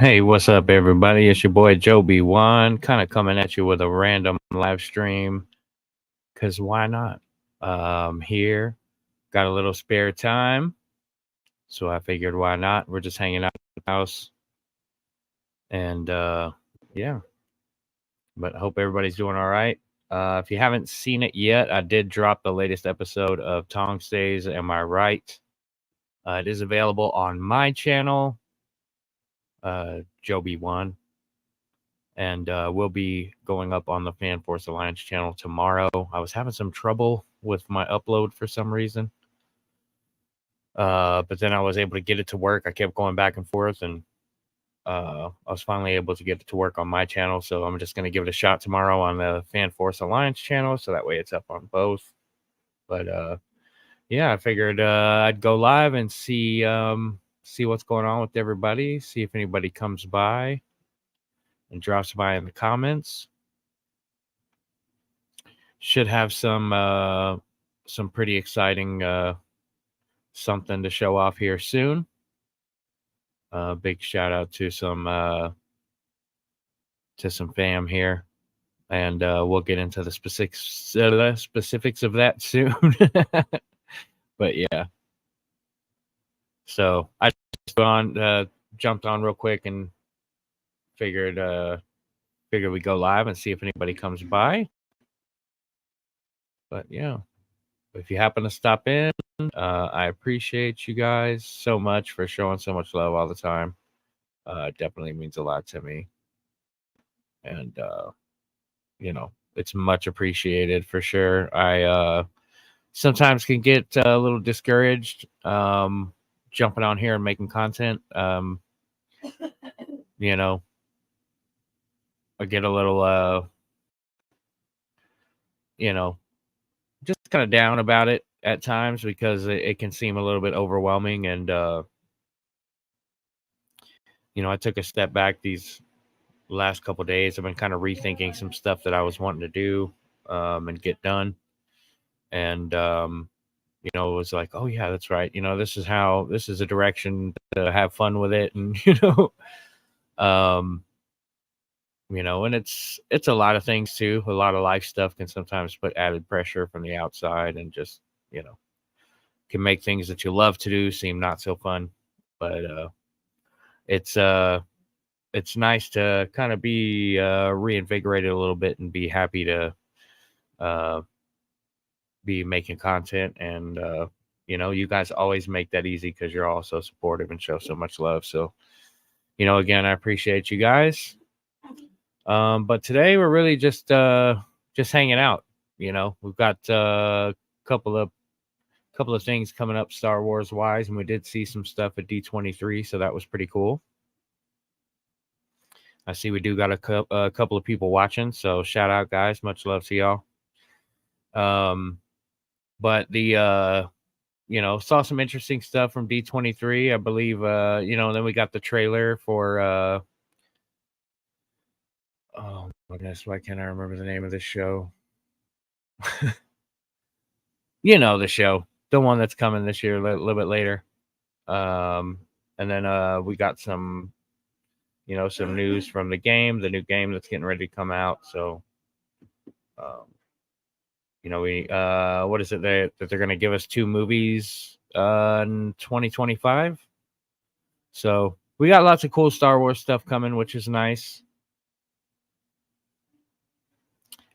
Hey, what's up, everybody? It's your boy Jo3.b.1, kind of coming at you with a random live stream. Cause why not? Here, got a little spare time, so I figured why not? We're just hanging out at the house, and yeah. But I hope everybody's doing all right. If you haven't seen it yet, I did drop the latest episode of Tong Stays. Am I right? It is available on my channel, Jo3.b.1. And we'll be going up on the Fan Force Alliance channel tomorrow. I was having some trouble with my upload for some reason, but then I was able to get it to work. I kept going back and forth, and I was finally able to get it to work on my channel. So I'm just going to give it a shot tomorrow on the Fan Force Alliance channel, so that way it's up on both. But yeah, I figured I'd go live and see what's going on with everybody, see if anybody comes by and drops by in the comments. Should have some pretty exciting something to show off here soon. Big shout out to some fam here, and we'll get into the specifics of that soon. But yeah, so I just jumped on real quick and figured we go live and see if anybody comes by. But yeah, if you happen to stop in, I appreciate you guys so much for showing so much love all the time. It definitely means a lot to me. And, it's much appreciated for sure. I sometimes can get a little discouraged jumping on here and making content. I get a little, just kind of down about it at times because it can seem a little bit overwhelming. And, I took a step back these last couple of days. I've been kind of rethinking some stuff that I was wanting to do and get done. And, it was like, oh yeah, that's right. This is a direction to have fun with it. And, and it's a lot of things too. A lot of life stuff can sometimes put added pressure from the outside and just, can make things that you love to do seem not so fun. But it's nice to kind of be reinvigorated a little bit and be happy to be making content. And you guys always make that easy because you're all so supportive and show so much love. So again, I appreciate you guys. But today we're really just hanging out. We've got a couple of things coming up Star Wars wise, and we did see some stuff at D23, so that was pretty cool. I see we do got a couple of people watching, so shout out, guys. Much love to y'all. But the saw some interesting stuff from D23, I believe. Then we got the trailer for oh my goodness, why can't I remember the name of this show? The show, the one that's coming this year, a little bit later. And then we got some some news from the new game that's getting ready to come out. So we what is it that they're going to give us 2 movies in 2025. So we got lots of cool Star Wars stuff coming, which is nice.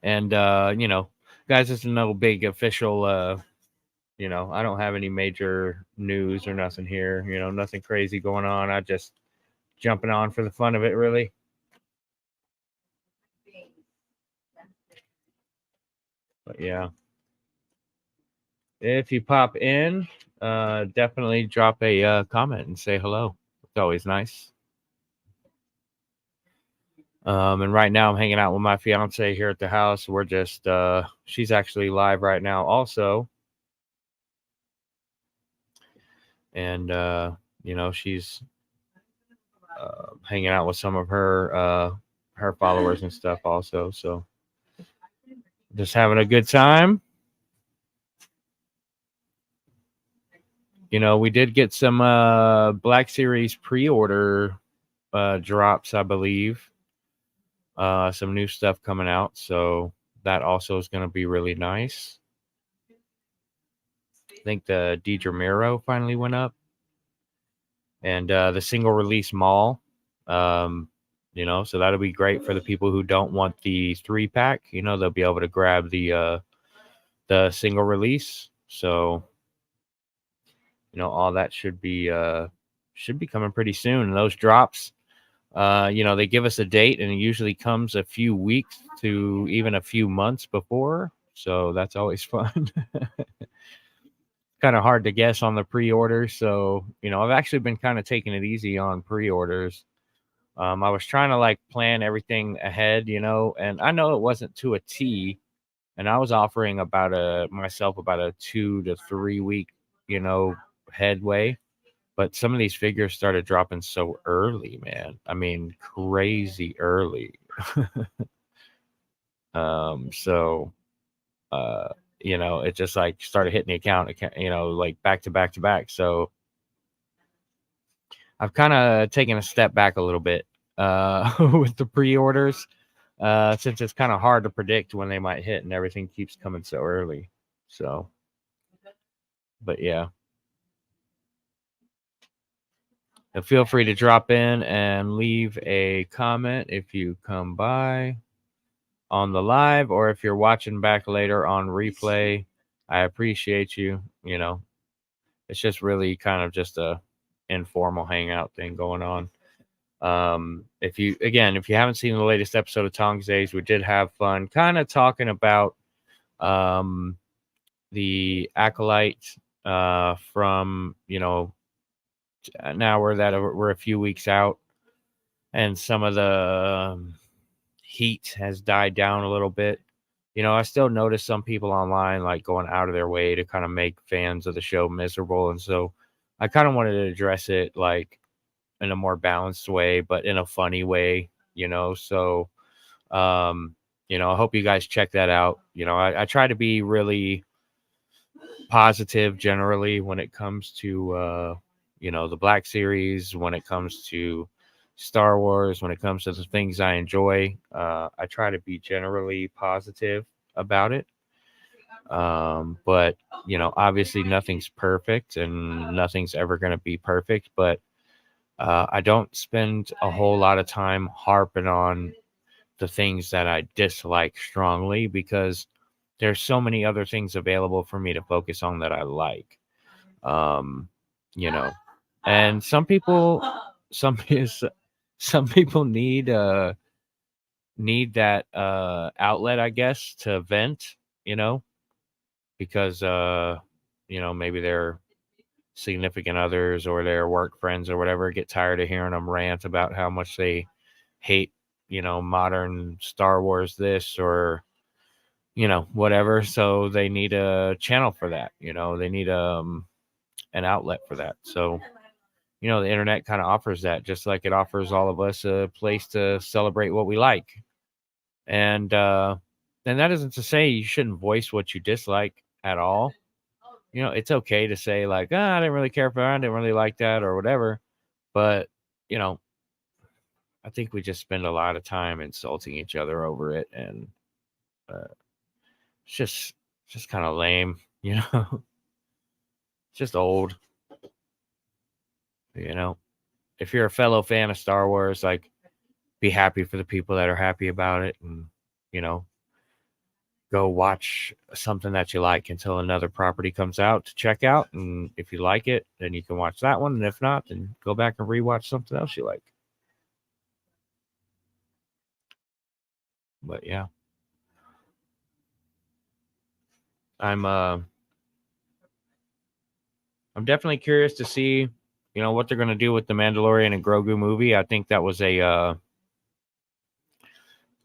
And guys, it's no big official I don't have any major news or nothing here, nothing crazy going on. I just jumping on for the fun of it, really. But yeah, if you pop in, definitely drop a comment and say hello. It's always nice. And right now I'm hanging out with my fiance here at the house. We're just she's actually live right now also. And she's hanging out with some of her followers and stuff also. So just having a good time. We did get some Black Series pre-order drops, I believe. Some new stuff coming out, so that also is going to be really nice. I think the DiDramiro finally went up, and the single release mall. So that'll be great for the people who don't want the 3-pack. They'll be able to grab the single release. So all that should be coming pretty soon. And those drops, they give us a date, and it usually comes a few weeks to even a few months before. So that's always fun. Kind of hard to guess on the pre-orders. So, I've actually been kind of taking it easy on pre-orders. I was trying to plan everything ahead, and I know it wasn't to a T, and I was offering myself about a 2 to 3 week, headway. But some of these figures started dropping so early, man. I mean, crazy early. It just started hitting the account, back to back to back. So I've kind of taken a step back a little bit with the pre-orders, since it's kind of hard to predict when they might hit, and everything keeps coming so early. So, but yeah. And feel free to drop in and leave a comment if you come by on the live, or if you're watching back later on replay. I appreciate you. It's just really kind of just a informal hangout thing going on. If you haven't seen the latest episode of Tongs Days, we did have fun kind of talking about the Acolyte from now we're a few weeks out, and some of the heat has died down a little bit. I still notice some people online going out of their way to kind of make fans of the show miserable, and so I kind of wanted to address it in a more balanced way, but in a funny way. So I hope you guys check that out. I try to be really positive generally when it comes to the Black Series, when it comes to Star Wars, when it comes to the things I enjoy. I try to be generally positive about it. But obviously nothing's perfect, and nothing's ever going to be perfect. But I don't spend a whole lot of time harping on the things that I dislike strongly, because there's so many other things available for me to focus on that I like. And some people need that outlet, I guess, to vent, because maybe their significant others or their work friends or whatever get tired of hearing them rant about how much they hate modern Star Wars this or whatever. So they need a channel for that. They need an outlet for that. So the internet kind of offers that, just like it offers all of us a place to celebrate what we like. And that isn't to say you shouldn't voice what you dislike at all. It's okay to say I didn't really care for that, I didn't really like that or whatever. But I think we just spend a lot of time insulting each other over it, and it's just kind of lame, It's just old. If you're a fellow fan of Star Wars, be happy for the people that are happy about it, and go watch something that you like until another property comes out to check out. And if you like it, then you can watch that one. And if not, then go back and rewatch something else you like. But yeah, I'm definitely curious to see, what they're going to do with the Mandalorian and Grogu movie. I think that was I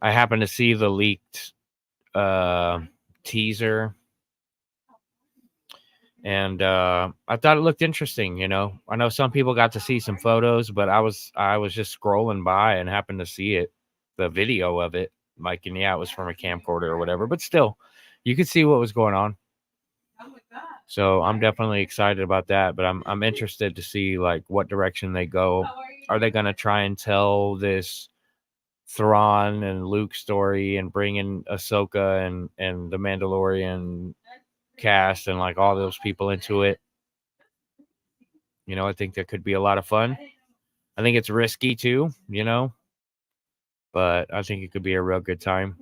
happened to see the leaked teaser, and I thought it looked interesting. I know some people got to see some photos, but I was just scrolling by and happened to see the video of it. And yeah, it was from a camcorder or whatever, but still, you could see what was going on. So I'm definitely excited about that, but I'm interested to see what direction they go Are they going to try and tell this Thrawn and Luke story and bring in Ahsoka and the Mandalorian cast and like all those people into it? I think that could be a lot of fun. I think it's risky too, but I think it could be a real good time.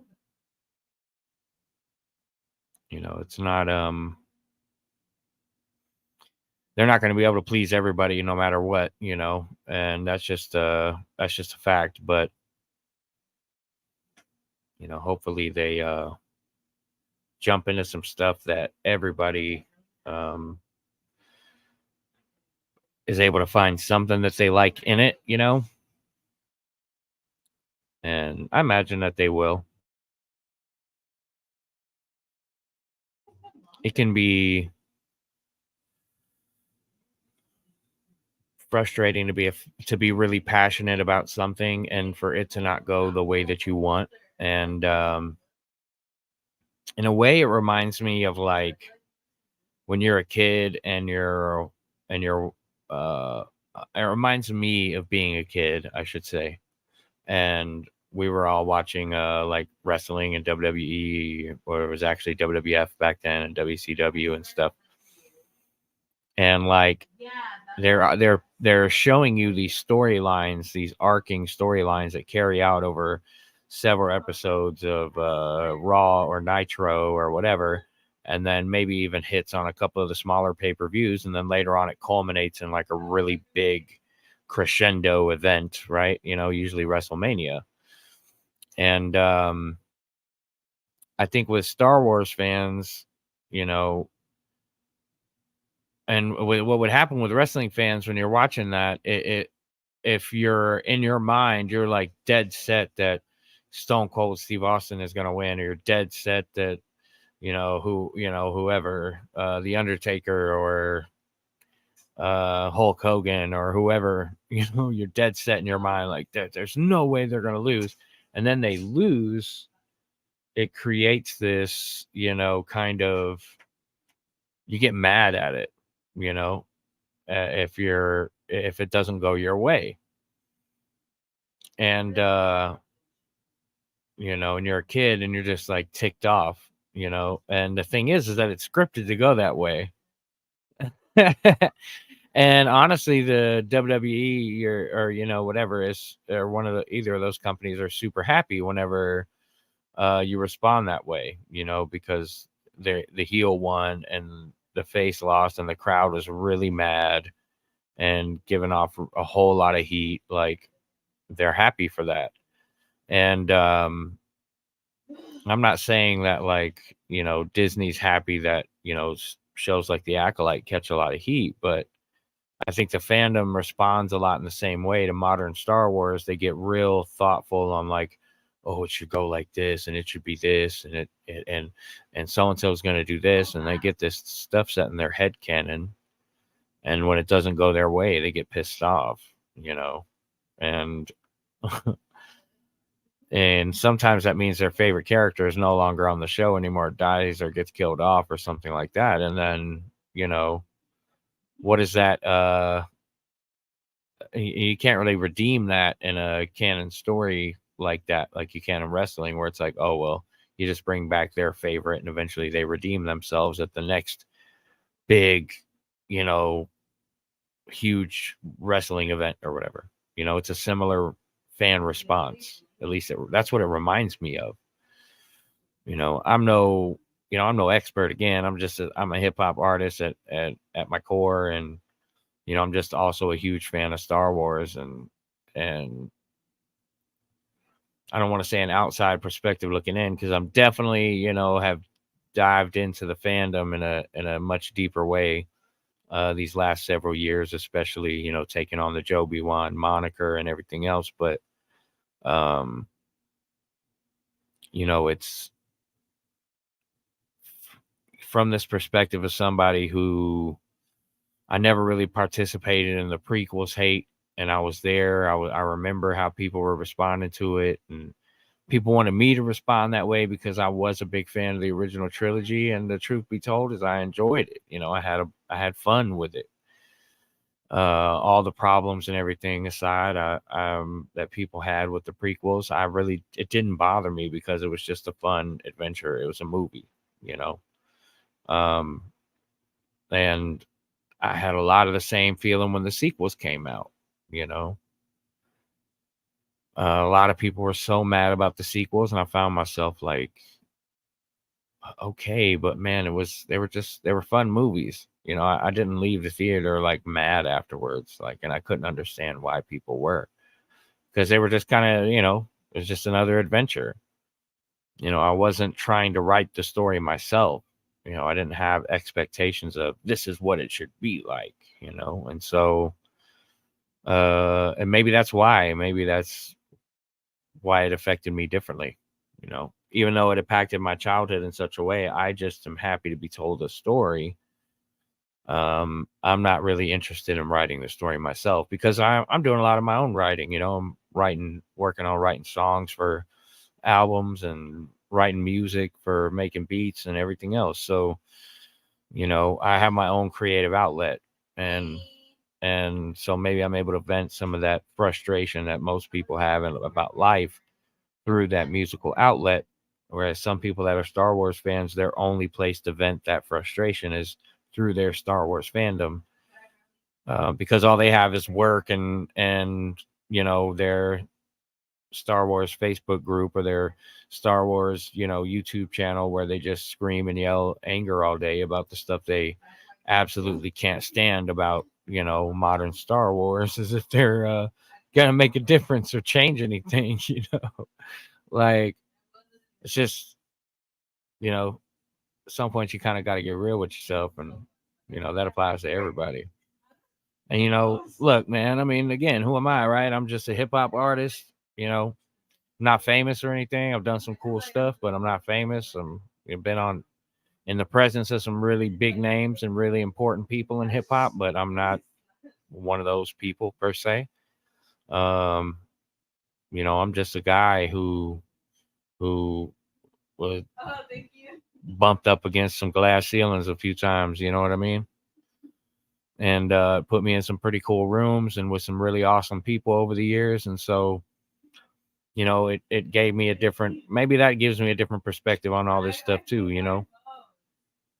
It's not they're not going to be able to please everybody no matter what, and that's just a fact. But hopefully they jump into some stuff that everybody is able to find something that they like in it, and I imagine that they will. It can be frustrating to be really passionate about something and for it to not go the way that you want. And in a way, it reminds me of like when you're a kid and you're it reminds me of being a kid, I should say. And we were all watching like wrestling and WWE, or it was actually WWF back then, and WCW and stuff. And like they're showing you these storylines, these arcing storylines that carry out over several episodes of Raw or Nitro or whatever, and then maybe even hits on a couple of the smaller pay-per-views, and then later on it culminates in like a really big crescendo event, right? Usually WrestleMania. And I think with Star Wars fans, and what would happen with wrestling fans when you're watching that, if you're in your mind, you're like dead set that Stone Cold Steve Austin is going to win, or you're dead set that, whoever, The Undertaker or Hulk Hogan or whoever, you're dead set in your mind like that. There's no way they're going to lose. And then they lose. It creates this, kind of, you get mad at it, if it doesn't go your way. And and you're a kid and you're just like ticked off, and the thing is that it's scripted to go that way. And honestly, the WWE or whatever is, or either of those companies are super happy whenever you respond that way, because the heel won and the face lost and the crowd was really mad and giving off a whole lot of heat. Like, they're happy for that. And I'm not saying that like, Disney's happy that, shows like The Acolyte catch a lot of heat, but I think the fandom responds a lot in the same way to modern Star Wars. They get real thoughtful on like, oh, it should go like this and it should be this and and so and so is going to do this, and they get this stuff set in their head canon, and when it doesn't go their way, they get pissed off, and and sometimes that means their favorite character is no longer on the show anymore, dies or gets killed off or something like that, and then what is that? You can't really redeem that in a canon story like that, like you can in wrestling, where it's like, oh, well, you just bring back their favorite and eventually they redeem themselves at the next big, huge wrestling event or whatever. It's a similar fan response. At least that's what it reminds me of. I'm no expert. Again, I'm a hip hop artist at my core, and I'm just also a huge fan of Star Wars, and I don't want to say an outside perspective looking in, because I'm definitely, have dived into the fandom in a much deeper way these last several years, especially, taking on the Jo3.b.1 moniker and everything else. But, it's from this perspective of somebody who I never really participated in the prequels hate, and I was there. I remember how people were responding to it, and people wanted me to respond that way because I was a big fan of the original trilogy. And the truth be told is I enjoyed it. I had fun with it. all the problems and everything aside, that people had with the prequels, it didn't bother me because it was just a fun adventure. It was a movie, you know. Um, and I had a lot of the same feeling when the sequels came out, you know. A lot of people were so mad about the sequels, and I found myself like, okay, but man, they were fun movies. You know, I didn't leave the theater like mad afterwards, like, and I couldn't understand why people were, because they were just kind of, you know, it was just another adventure. You know, I wasn't trying to write the story myself. You know, I didn't have expectations of this is what it should be like, you know, and so, and maybe that's why, it affected me differently, you know, even though it impacted my childhood in such a way. I just am happy to be told a story. I'm not really interested in writing the story myself because I'm doing a lot of my own writing. You know, working on writing songs for albums and writing music for making beats and everything else. So, you know, I have my own creative outlet, and so maybe I'm able to vent some of that frustration that most people have about life through that musical outlet. Whereas some people that are Star Wars fans, their only place to vent that frustration is through their Star Wars fandom, because all they have is work and you know, their Star Wars Facebook group or their Star Wars, you know, YouTube channel, where they just scream and yell anger all day about the stuff they absolutely can't stand about, you know, modern Star Wars, as if they're gonna make a difference or change anything. You know, like, it's just, you know, at some point you kind of got to get real with yourself, and you know that applies to everybody. And you know, look, man, I mean, again, who am I, right? I'm just a hip hop artist, you know, not famous or anything. I've done some cool stuff, but I'm not famous. I've been on in the presence of some really big names and really important people in hip hop, but I'm not one of those people per se. Um, you know, I'm just a guy who was bumped up against some glass ceilings a few times. You know what I mean? And put me in some pretty cool rooms and with some really awesome people over the years. And so, you know, it gave me maybe that gives me a different perspective on all this stuff too, you know.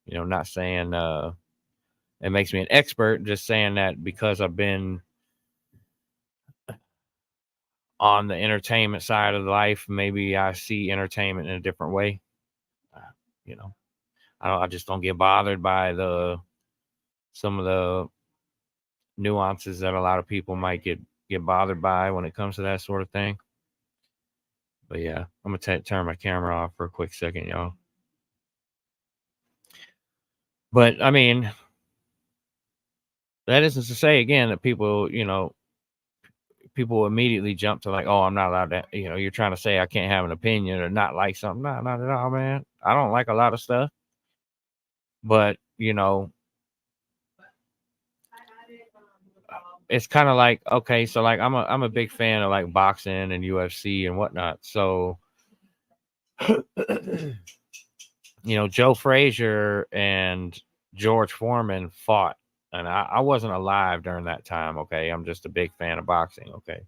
Not saying it makes me an expert, just saying that because I've been on the entertainment side of life, maybe I see entertainment in a different way. Uh, you know, I just don't get bothered by some of the nuances that a lot of people might get bothered by when it comes to that sort of thing. But yeah, I'm gonna turn my camera off for a quick second, y'all. But I mean, that isn't to say again that people, you know, people immediately jump to like, oh, I'm not allowed to, you know, you're trying to say I can't have an opinion or not like something. No, not at all, man. I don't like a lot of stuff, but you know, it's kind of like, okay, so like I'm a big fan of like boxing and UFC and whatnot. So you know, Joe Frazier and George Foreman fought, and I wasn't alive during that time. Okay, I'm just a big fan of boxing. Okay,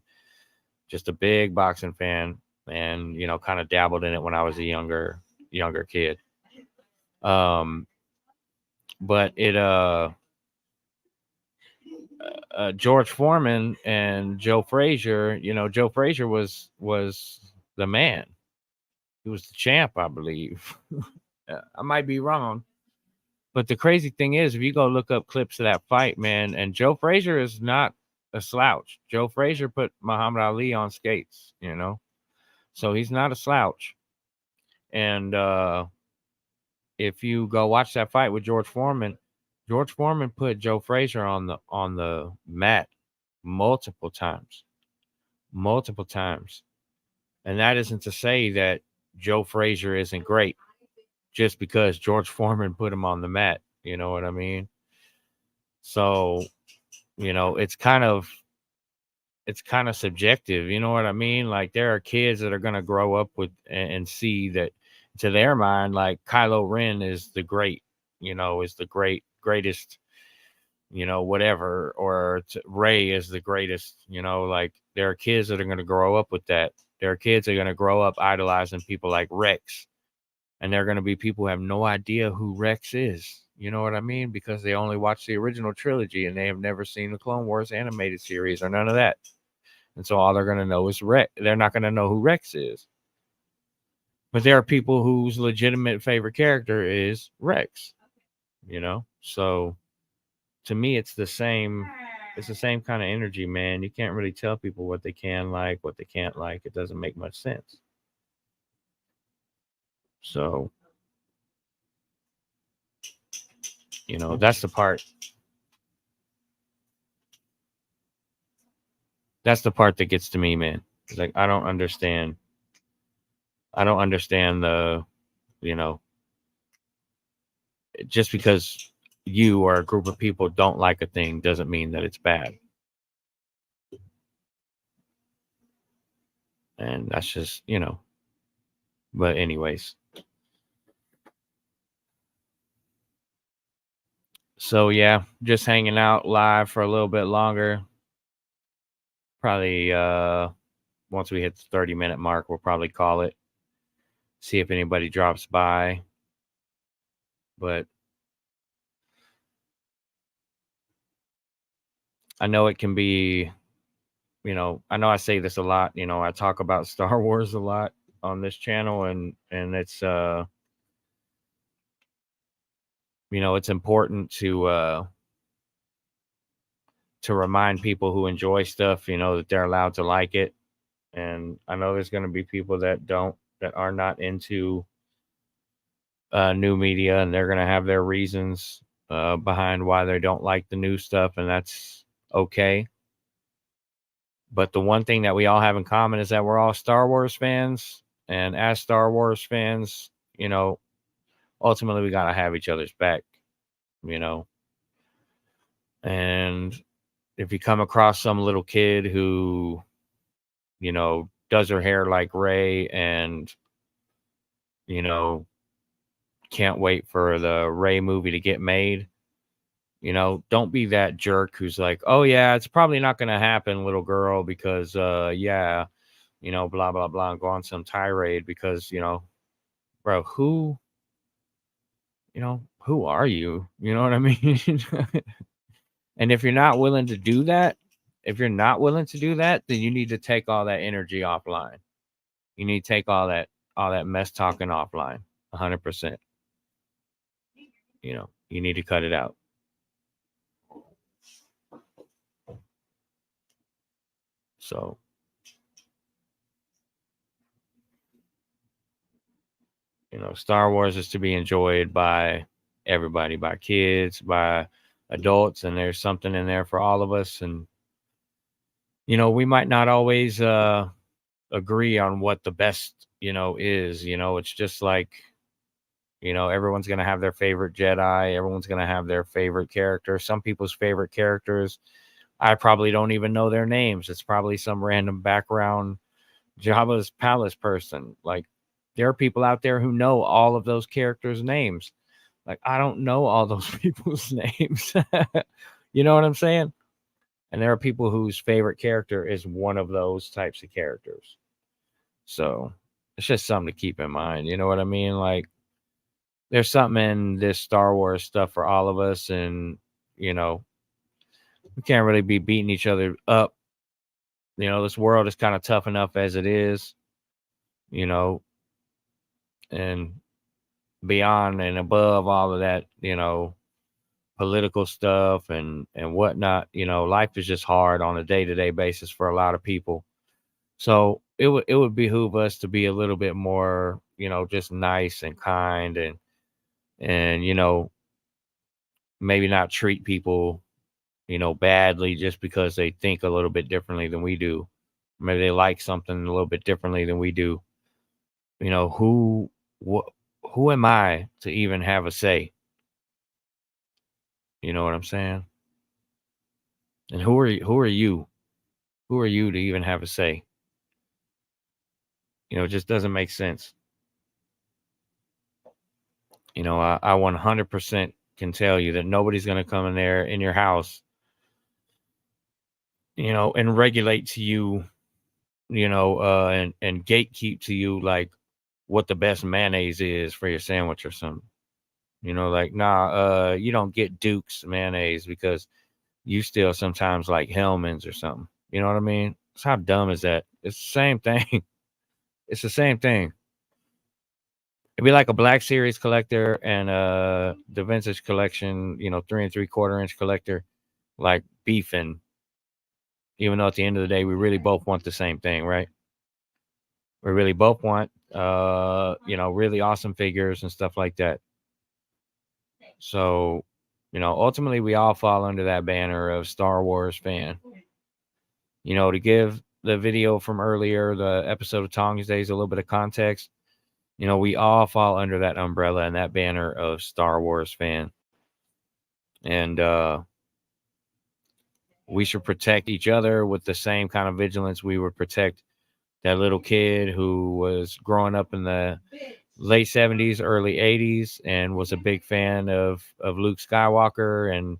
just a big boxing fan, and you know, kind of dabbled in it when I was a younger kid. But George Foreman and Joe Frazier, you know, Joe Frazier was the man. He was the champ, I believe. I might be wrong. But the crazy thing is, if you go look up clips of that fight, man, and Joe Frazier is not a slouch. Joe Frazier put Muhammad Ali on skates, you know, so he's not a slouch. And if you go watch that fight with George Foreman put Joe Frazier on the mat multiple times, and that isn't to say that Joe Frazier isn't great just because George Foreman put him on the mat. You know what I mean? So, you know, it's kind of subjective. You know what I mean? Like, there are kids that are going to grow up with and see that, to their mind, like Kylo Ren is the great, you know, is the greatest, whatever, or Ray is the greatest, like there are kids that are going to grow up with that. There are kids that are going to grow up idolizing people like Rex. And there are going to be people who have no idea who Rex is. You know what I mean? Because they only watched the original trilogy and they have never seen the Clone Wars animated series or none of that. And so all they're going to know is Rex. They're not going to know who Rex is. But there are people whose legitimate favorite character is Rex. So to me, it's the same kind of energy, man. You can't really tell people what they can like, what they can't like. It doesn't make much sense. So, that's the part. That's the part that gets to me, man. It's like, I don't understand the, just because you or a group of people don't like a thing doesn't mean that it's bad. And that's just, but anyways. So yeah, just hanging out live for a little bit longer. Probably once we hit the 30-minute mark, we'll probably call it. See if anybody drops by. But I know it can be, I know I say this a lot, I talk about Star Wars a lot on this channel, and it's it's important to remind people who enjoy stuff, that they're allowed to like it. And I know there's going to be people that are not into new media, and they're going to have their reasons behind why they don't like the new stuff, and that's okay. But the one thing that we all have in common is that we're all Star Wars fans, and as Star Wars fans, ultimately we got to have each other's back, and if you come across some little kid who, does her hair like Ray and, can't wait for the Ray movie to get made, don't be that jerk who's like, oh yeah, it's probably not going to happen, little girl, because yeah, blah blah blah, and go on some tirade, because bro, who are you? You know what I mean? And if you're not willing to do that, then you need to take all that energy offline. You need to take all that mess talking offline 100%. You need to cut it out. So Star Wars is to be enjoyed by everybody, by kids, by adults, and there's something in there for all of us. And we might not always agree on what the best is. It's just like, everyone's going to have their favorite Jedi, everyone's going to have their favorite character. Some people's favorite characters, I probably don't even know their names. It's probably some random background Jabba's palace person. Like, there are people out there who know all of those characters' names. Like, I don't know all those people's names. You know what I'm saying? And there are people whose favorite character is one of those types of characters. So it's just something to keep in mind. You know what I mean? Like, there's something in this Star Wars stuff for all of us. And, we can't really be beating each other up. This world is kind of tough enough as it is, and beyond and above all of that, political stuff and whatnot, life is just hard on a day-to-day basis for a lot of people. So it would behoove us to be a little bit more, just nice and kind, and maybe not treat people, badly just because they think a little bit differently than we do. Maybe they like something a little bit differently than we do. Who am I to even have a say? You know what I'm saying? And who are you? Who are you to even have a say? It just doesn't make sense. I 100% can tell you that nobody's going to come in there in your house, and regulate to you, and gatekeep to you like what the best mayonnaise is for your sandwich or something. Like, nah, you don't get Duke's mayonnaise because you still sometimes like Hellman's or something. You know what I mean? So how dumb is that? It's the same thing. It's the same thing. It'd be like a Black Series collector and the vintage collection, 3 3/4 inch collector, like beefing. Even though at the end of the day, we really both want the same thing, right? We really both want, really awesome figures and stuff like that. So, ultimately, we all fall under that banner of Star Wars fan. To give the video from earlier, the episode of Tongs Days, a little bit of context, we all fall under that umbrella and that banner of Star Wars fan. And we should protect each other with the same kind of vigilance we would protect that little kid who was growing up in the late 70s, early 80s, and was a big fan of Luke Skywalker and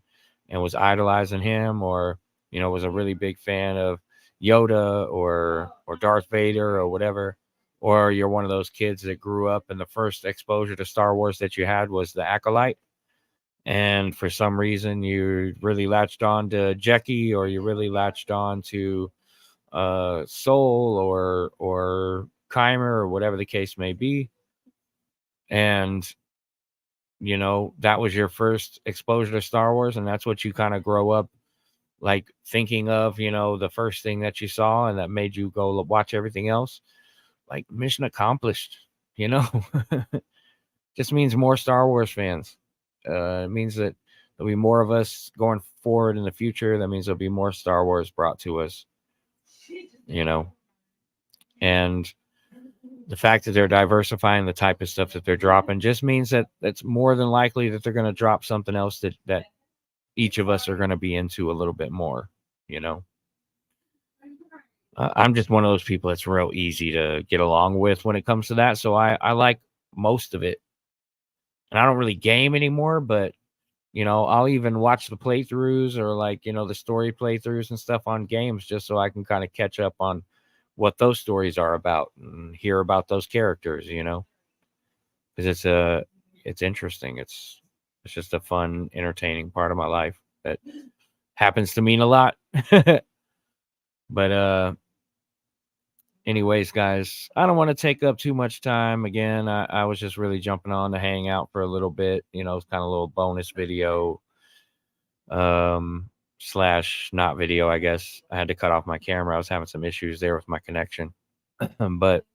was idolizing him, or, was a really big fan of Yoda or Darth Vader or whatever. Or you're one of those kids that grew up and the first exposure to Star Wars that you had was the Acolyte. And for some reason you really latched on to Jekki, or you really latched on to Soul or Kymer, or whatever the case may be. And that was your first exposure to Star Wars, and that's what you kind of grow up like thinking of, the first thing that you saw, and that made you go watch everything else. Like, mission accomplished. Just means more Star Wars fans. It means that there'll be more of us going forward in the future. That means there'll be more Star Wars brought to us, and the fact that they're diversifying the type of stuff that they're dropping just means that it's more than likely that they're going to drop something else that each of us are going to be into a little bit more. I'm just one of those people that's real easy to get along with when it comes to that. So I like most of it. And I don't really game anymore, but I'll even watch the playthroughs or like, the story playthroughs and stuff on games just so I can kind of catch up on what those stories are about and hear about those characters, because it's interesting. It's just a fun, entertaining part of my life that happens to mean a lot. But anyways, guys, I don't want to take up too much time. Again, I was just really jumping on to hang out for a little bit. It's kind of a little bonus video, slash not video, I guess. I had to cut off my camera. I was having some issues there with my connection. But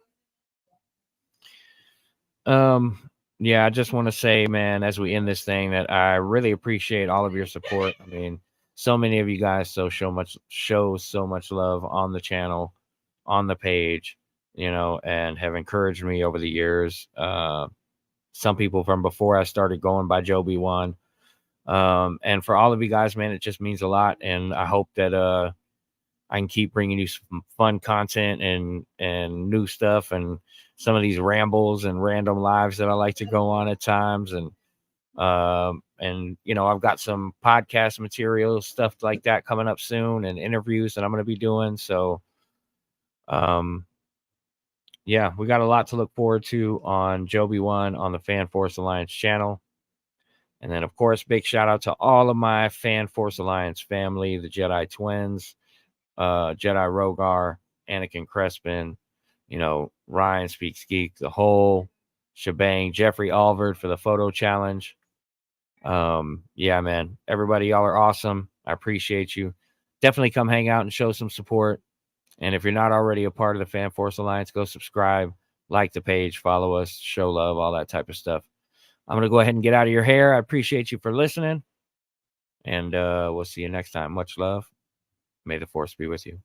yeah, I just want to say, man, as we end this thing, that I really appreciate all of your support. I mean, so many of you guys show so much love on the channel, on the page, and have encouraged me over the years. Some people from before I started going by Jo3.b.1. And for all of you guys, man, it just means a lot. And I hope that I can keep bringing you some fun content and new stuff, and some of these rambles and random lives that I like to go on at times. And I've got some podcast material, stuff like that coming up soon, and interviews that I'm going to be doing. So, yeah, we got a lot to look forward to on Jo3.b.1 on the Fan Force Alliance channel. And then, of course, big shout out to all of my Fan Force Alliance family, the Jedi Twins, Jedi Rogar, Anakin Crespin, Ryan Speaks Geek, the whole shebang, Jeffrey Alvord for the photo challenge. Yeah, man, everybody, y'all are awesome. I appreciate you. Definitely come hang out and show some support. And if you're not already a part of the Fan Force Alliance, go subscribe, like the page, follow us, show love, all that type of stuff. I'm going to go ahead and get out of your hair. I appreciate you for listening. And we'll see you next time. Much love. May the Force be with you.